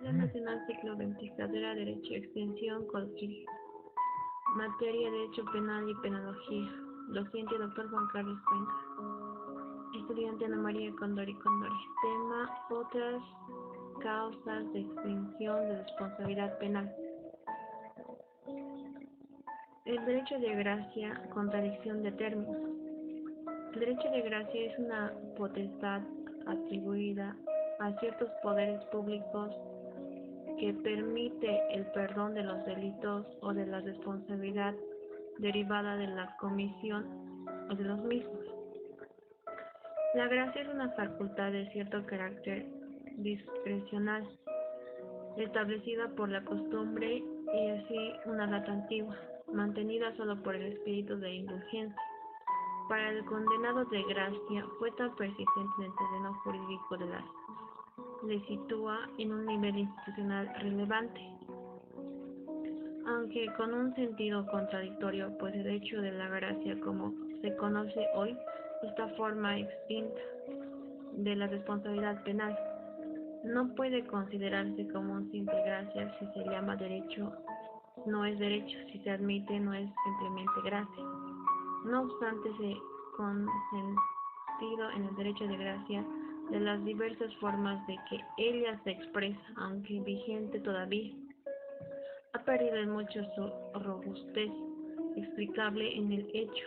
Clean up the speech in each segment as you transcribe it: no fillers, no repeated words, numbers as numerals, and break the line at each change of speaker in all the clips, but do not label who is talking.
Plan Nacional Ciclo 20, Carrera Derecho, Extensión, Colquiri. Materia Derecho Penal y Penología. Docente Dr. Juan Carlos Cuenca. Estudiante Ana María Condori Condori. Tema: otras causas de extinción de responsabilidad penal. El derecho de gracia, contradicción de términos. El derecho de gracia es una potestad atribuida a ciertos poderes públicos que permite el perdón de los delitos o de la responsabilidad derivada de la comisión o de los mismos. La gracia es una facultad de cierto carácter discrecional, establecida por la costumbre y así una data antigua, mantenida solo por el espíritu de indulgencia. Para el condenado de gracia fue tan persistente en el terreno jurídico de las le sitúa en un nivel institucional relevante, aunque con un sentido contradictorio, pues el hecho de la gracia como se conoce hoy, esta forma extinta de la responsabilidad penal, no puede considerarse como un simple gracia. Si se llama derecho, no es derecho; si se admite, no es simplemente gracia. No obstante, se consentido en el derecho de gracia de las diversas formas de que ella se expresa, aunque vigente todavía, ha perdido en mucho su robustez, explicable en el hecho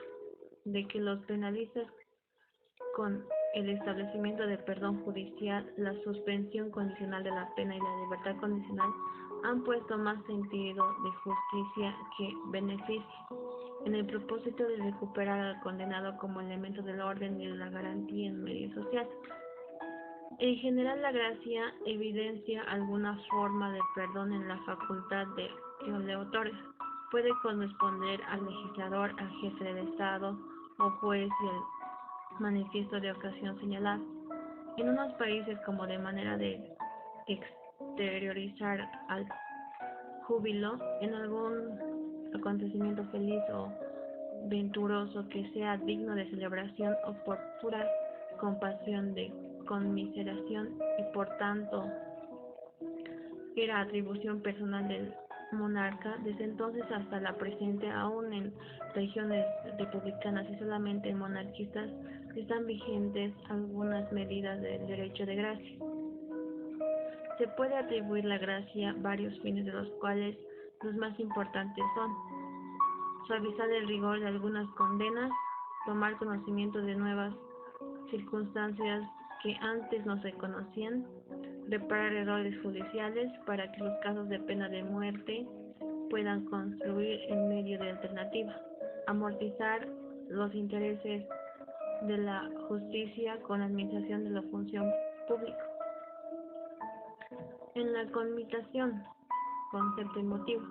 de que los penalistas, con el establecimiento del perdón judicial, la suspensión condicional de la pena y la libertad condicional, han puesto más sentido de justicia que beneficio, en el propósito de recuperar al condenado como elemento del orden y de la garantía en medio social. En general, la gracia evidencia alguna forma de perdón en la facultad de que le otorga. Puede corresponder al legislador, al jefe del Estado o juez y el manifiesto de ocasión señalada. En unos países, como de manera de exteriorizar al júbilo en algún acontecimiento feliz o venturoso que sea digno de celebración, o por pura compasión de conmiseración, y por tanto era atribución personal del monarca. Desde entonces hasta la presente, aún en regiones republicanas y solamente monarquistas, están vigentes algunas medidas del derecho de gracia. Se puede atribuir la gracia varios fines, de los cuales los más importantes son: suavizar el rigor de algunas condenas, tomar conocimiento de nuevas circunstancias que antes no se conocían, reparar errores judiciales para que los casos de pena de muerte puedan construir en medio de alternativa, amortizar los intereses de la justicia con la administración de la función pública. En la conmutación, concepto y motivo.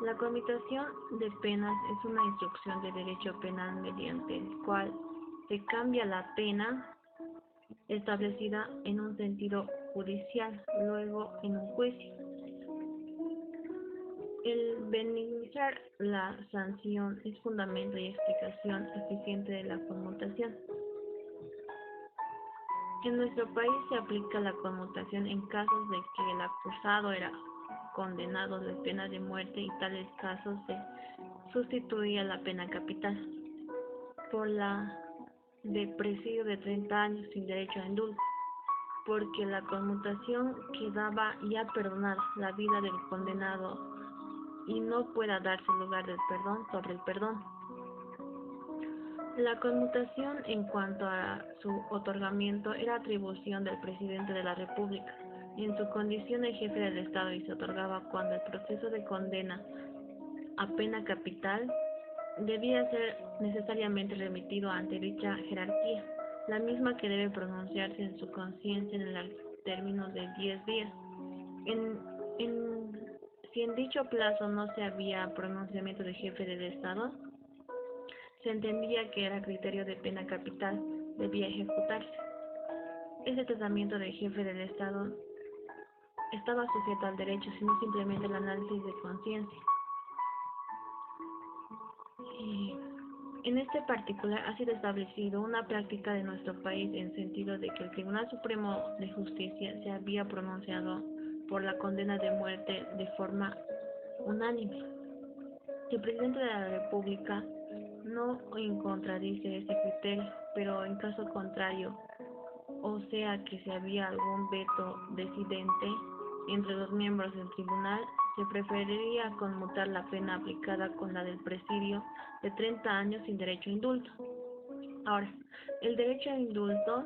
La conmutación de penas es una instrucción de derecho penal mediante el cual se cambia la pena establecida en un sentido judicial, luego en un juicio. El benignizar la sanción es fundamento y explicación eficiente de la conmutación. En nuestro país se aplica la conmutación en casos de que el acusado era condenado de pena de muerte, y tales casos se sustituía la pena capital por la de presidio de 30 años sin derecho a indulto, porque la conmutación quedaba ya perdonada la vida del condenado y no pueda darse lugar del perdón sobre el perdón. La conmutación, en cuanto a su otorgamiento, era atribución del presidente de la República, en su condición de jefe del Estado, y se otorgaba cuando el proceso de condena a pena capital debía ser necesariamente remitido ante dicha jerarquía, la misma que debe pronunciarse en su conciencia en el término de 10 días. En, si en dicho plazo no se había pronunciamiento de jefe del Estado, se entendía que era criterio de pena capital, debía ejecutarse. Ese tratamiento de jefe del Estado estaba sujeto al derecho, sino simplemente al análisis de conciencia. En este particular ha sido establecido una práctica de nuestro país, en sentido de que el Tribunal Supremo de Justicia se había pronunciado por la condena de muerte de forma unánime. El presidente de la República no contradice ese criterio, pero en caso contrario, o sea que si había algún veto disidente entre los miembros del tribunal, se preferiría conmutar la pena aplicada con la del presidio de 30 años sin derecho a indulto. Ahora, el derecho a indulto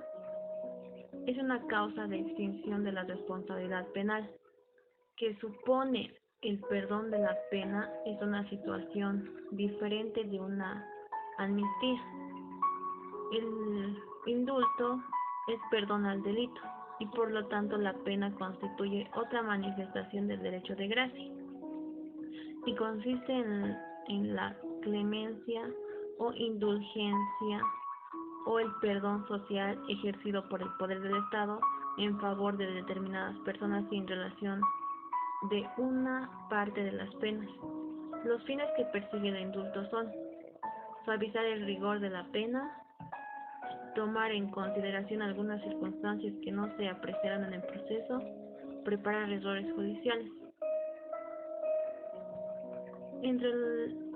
es una causa de extinción de la responsabilidad penal, que supone el perdón de la pena. Es una situación diferente de una amnistía. El indulto es perdón al delito y por lo tanto la pena constituye otra manifestación del derecho de gracia y consiste en la clemencia o indulgencia o el perdón social ejercido por el poder del Estado en favor de determinadas personas sin relación de una parte de las penas. Los fines que persigue el indulto son suavizar el rigor de la pena, tomar en consideración algunas circunstancias que no se apreciaron en el proceso, preparar errores judiciales. Entre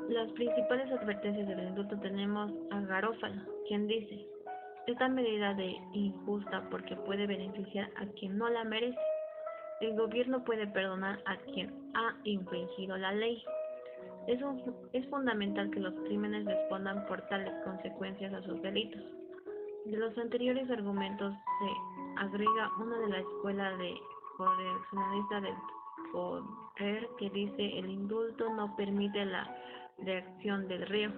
las principales advertencias del indulto tenemos a Garófalo, quien dice: esta medida es injusta porque puede beneficiar a quien no la merece. El gobierno puede perdonar a quien ha infringido la ley. Es fundamental que los crímenes respondan por tales consecuencias a sus delitos. De los anteriores argumentos se agrega una de la escuela de correccionalista del poder que dice: el indulto no permite la reacción del reo.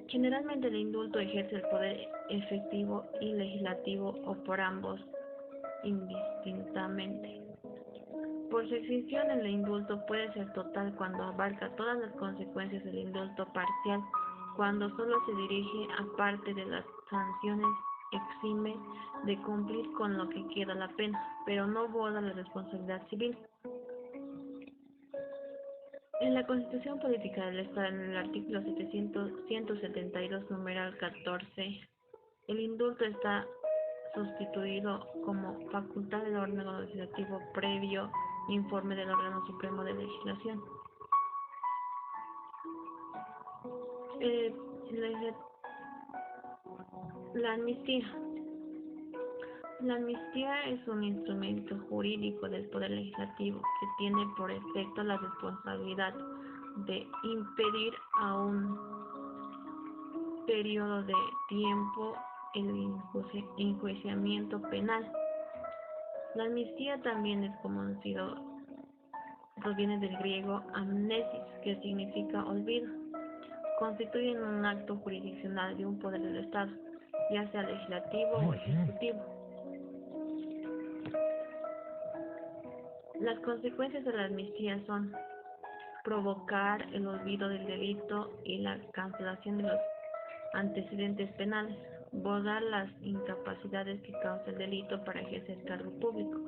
Generalmente el indulto ejerce el poder efectivo y legislativo o por ambos indistintamente. Por su extinción, el indulto puede ser total cuando abarca todas las consecuencias del indulto parcial, cuando solo se dirige a parte de las sanciones, exime de cumplir con lo que queda la pena, pero no borra la responsabilidad civil. En la Constitución Política del Estado, en el artículo 172, numeral 14, el indulto está sustituido como facultad del órgano legislativo previo informe del órgano supremo de legislación. La amnistía. La amnistía es un instrumento jurídico del Poder Legislativo que tiene por efecto la responsabilidad de impedir a un periodo de tiempo el enjuiciamiento penal. La amnistía también es conocido, proviene del griego amnesis, que significa olvido. Constituyen un acto jurisdiccional de un poder del Estado, ya sea legislativo o ejecutivo. Las consecuencias de la amnistía son provocar el olvido del delito y la cancelación de los antecedentes penales, borrar las incapacidades que causa el delito para ejercer cargo público.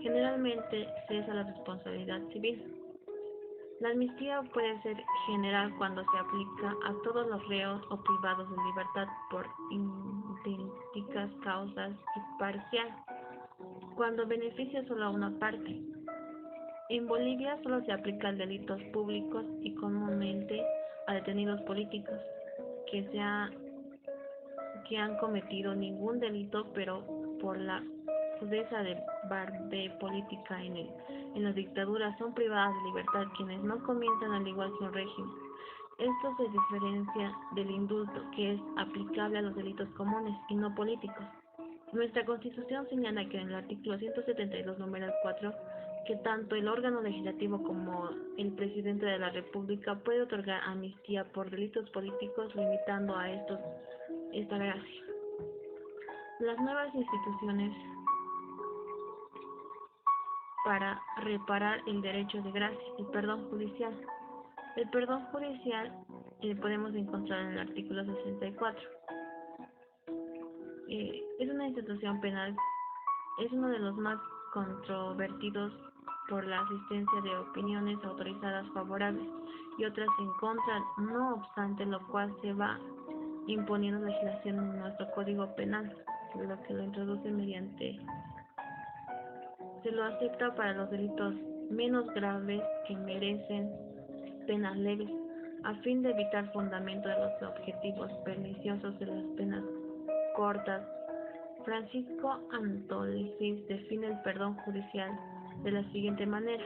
Generalmente cesa la responsabilidad civil. La amnistía puede ser general cuando se aplica a todos los reos o privados de libertad por idénticas causas y parcial, cuando beneficia solo a una parte. En Bolivia solo se aplica a delitos públicos y comúnmente a detenidos políticos que han cometido ningún delito, pero por la crudeza de barbe política en la dictadura son privadas de libertad quienes no comienzan al igual que un régimen. Esto se diferencia del indulto, que es aplicable a los delitos comunes y no políticos. Nuestra Constitución señala que en el artículo 172, número 4, que tanto el órgano legislativo como el presidente de la República puede otorgar amnistía por delitos políticos, limitando a estos esta gracia. Las nuevas instituciones para reparar el derecho de gracia, el perdón judicial. El perdón judicial podemos encontrar en el artículo 64. Es una institución penal, es uno de los más controvertidos por la asistencia de opiniones autorizadas favorables y otras en contra, no obstante lo cual se va imponiendo legislación en nuestro Código Penal. lo que lo introduce mediante se lo acepta para los delitos menos graves que merecen penas leves, a fin de evitar fundamento de los objetivos perniciosos de las penas cortas. Francisco Antolín define el perdón judicial de la siguiente manera: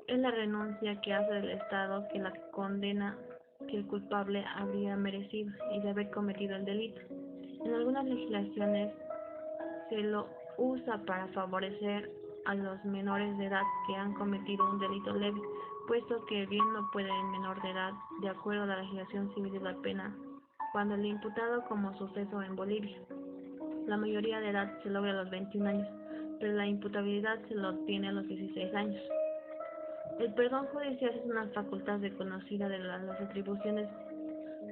es la renuncia que hace del Estado que la condena que el culpable habría merecido y de haber cometido el delito. En algunas legislaciones se lo usa para favorecer a los menores de edad que han cometido un delito leve, puesto que bien no puede el menor de edad, de acuerdo a la legislación civil de la pena, cuando el imputado, como suceso en Bolivia. La mayoría de edad se logra a los 21 años, pero la imputabilidad se lo obtiene a los 16 años. El perdón judicial es una facultad reconocida de las atribuciones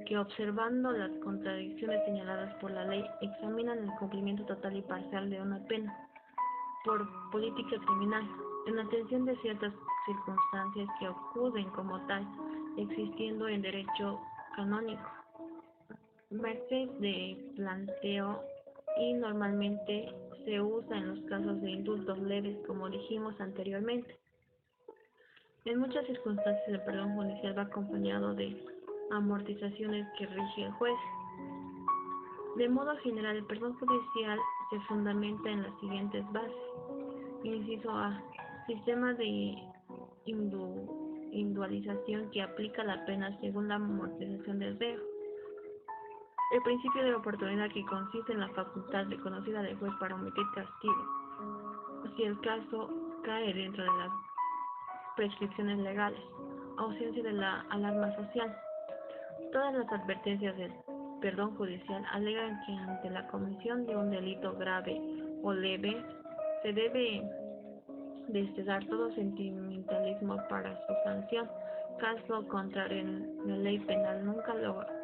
que, observando las contradicciones señaladas por la ley, examinan el cumplimiento total y parcial de una pena por política criminal, en atención de ciertas circunstancias que ocurren como tal, existiendo en derecho canónico, merced de planteo, y normalmente se usa en los casos de indultos leves, como dijimos anteriormente. En muchas circunstancias el perdón judicial va acompañado de amortizaciones que rige el juez. De modo general, el perdón judicial se fundamenta en las siguientes bases. Inciso A. Sistema de individualización que aplica la pena según la amortización del reo. El principio de oportunidad, que consiste en la facultad reconocida del juez para omitir castigo, si el caso cae dentro de las prescripciones legales. Ausencia de la alarma social. Todas las advertencias del perdón judicial alegan que ante la comisión de un delito grave o leve se debe desechar todo sentimentalismo para su sanción. Caso contrario, en la ley penal nunca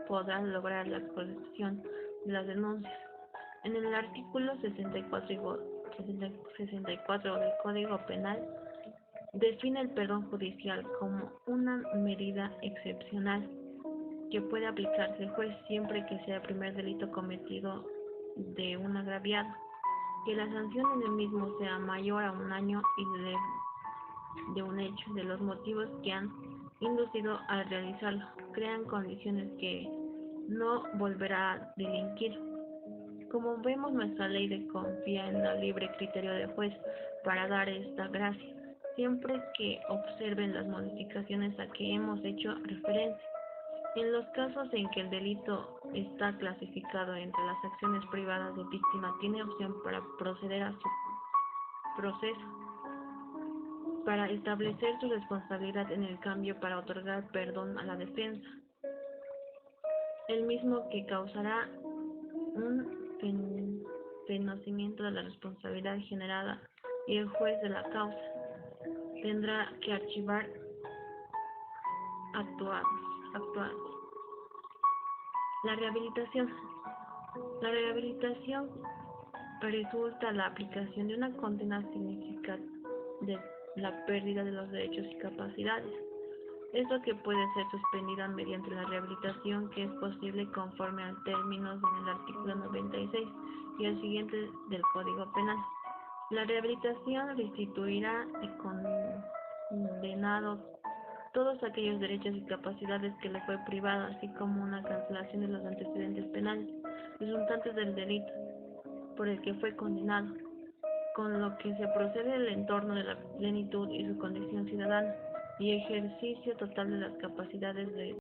podrá lograr la coerción de las denuncias. En el artículo 64 del Código Penal define el perdón judicial como una medida excepcional que puede aplicarse al juez siempre que sea el primer delito cometido de un agraviado, que la sanción en el mismo sea mayor a 1 año y de un hecho, de los motivos que han inducido a realizarlo, crean condiciones que no volverá a delinquir. Como vemos, nuestra ley confía en el libre criterio del juez para dar esta gracia, siempre que observen las modificaciones a que hemos hecho referencia. En los casos en que el delito está clasificado entre las acciones privadas, de víctima tiene opción para proceder a su proceso, para establecer su responsabilidad en el cambio, para otorgar perdón a la defensa, el mismo que causará un conocimiento de la responsabilidad generada, y el juez de la causa tendrá que archivar actuados. La rehabilitación. La rehabilitación resulta la aplicación de una condena significativa de la pérdida de los derechos y capacidades. Esto que puede ser suspendida mediante la rehabilitación, que es posible conforme al términos en el artículo 96 y el siguiente del Código Penal. La rehabilitación restituirá al condenado todos aquellos derechos y capacidades que le fue privada, así como una cancelación de los antecedentes penales resultantes del delito por el que fue condenado, con lo que se procede al entorno de la plenitud y su condición ciudadana y ejercicio total de las capacidades de